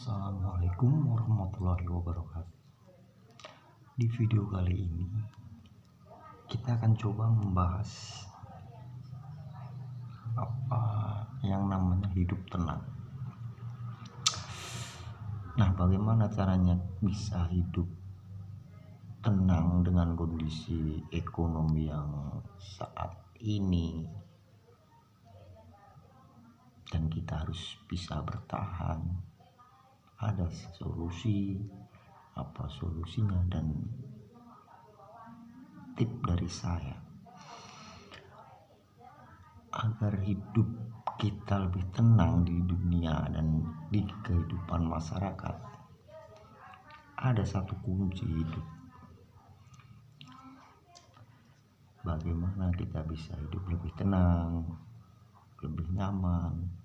Assalamualaikum warahmatullahi wabarakatuh. Di video kali ini kita akan coba membahas apa yang namanya hidup tenang. Nah, bagaimana caranya bisa hidup tenang dengan kondisi ekonomi yang saat ini, dan kita harus bisa bertahan. Ada solusi, apa solusinya, dan tip dari saya agar hidup kita lebih tenang di dunia dan di kehidupan masyarakat. Ada satu kunci hidup, bagaimana kita bisa hidup lebih tenang, lebih nyaman,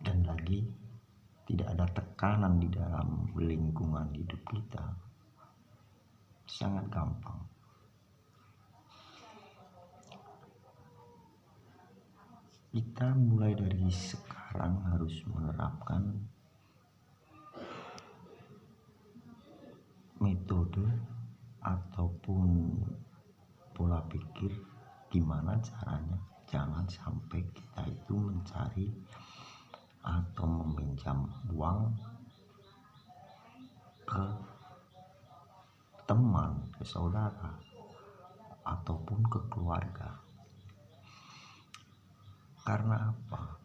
dan lagi tidak ada tekanan di dalam lingkungan hidup kita. Sangat gampang. Kita mulai dari sekarang harus menerapkan metode ataupun pola pikir gimana caranya jangan sampai kita itu mencari atau meminjam uang ke teman, ke saudara, ataupun ke keluarga. Karena apa?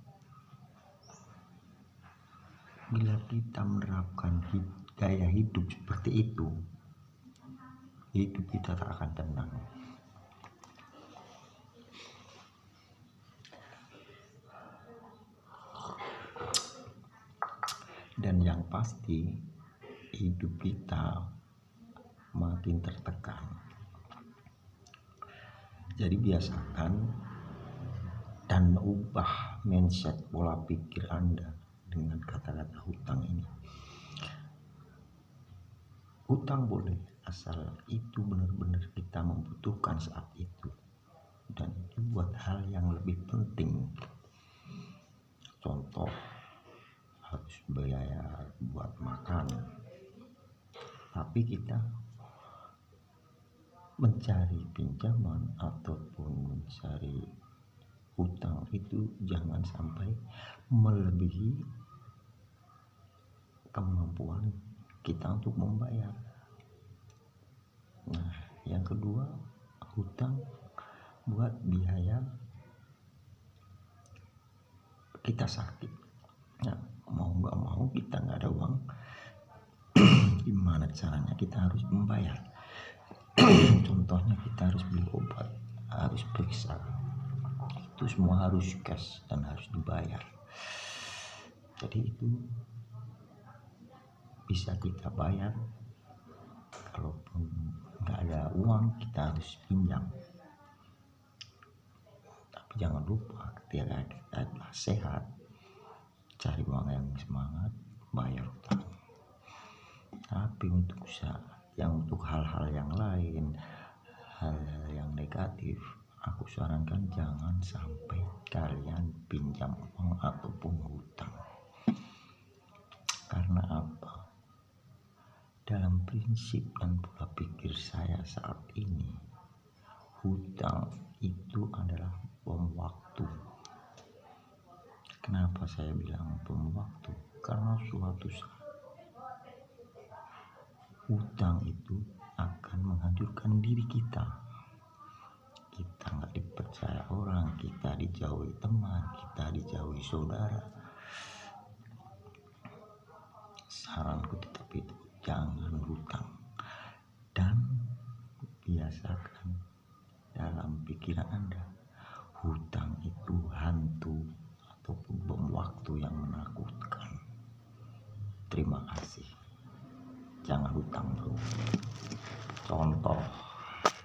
Bila kita menerapkan gaya hidup seperti itu, hidup kita tak akan tenang. Dan yang pasti hidup kita makin tertekan. Jadi biasakan dan ubah mindset pola pikir Anda dengan kata-kata hutang ini. Hutang boleh asal itu benar-benar kita membutuhkan saat itu, dan itu buat hal yang lebih penting. Contoh, harus biaya buat makan, tapi kita mencari pinjaman ataupun mencari hutang itu jangan sampai melebihi kemampuan kita untuk membayar. Nah, yang kedua, hutang buat biaya kita sakit. Nah, mau nggak mau kita nggak ada uang, gimana caranya kita harus membayar. Contohnya kita harus beli obat, harus periksa, itu semua harus cash dan harus dibayar. Jadi itu bisa kita bayar. Kalaupun nggak ada uang, kita harus pinjam. Tapi jangan lupa ketika kita sehat, cari uang yang semangat, bayar utang. Tapi untuk hal-hal yang lain, hal-hal yang negatif, aku sarankan jangan sampai kalian pinjam uang ataupun hutang. Karena apa? Dalam prinsip dan pola pikir saya saat ini, hutang itu adalah bom waktu. Kenapa saya bilang bom waktu? Karena suatu saat hutang itu akan menghancurkan diri kita. Kita nggak dipercaya orang, kita dijauhi teman, kita dijauhi saudara. Saranku tetap itu, jangan hutang. Dan biasakan dalam pikiran Anda, hutang itu hantu ataupun bom waktu yang menakutkan. Terima kasih. Jangan hutang bro. Contoh,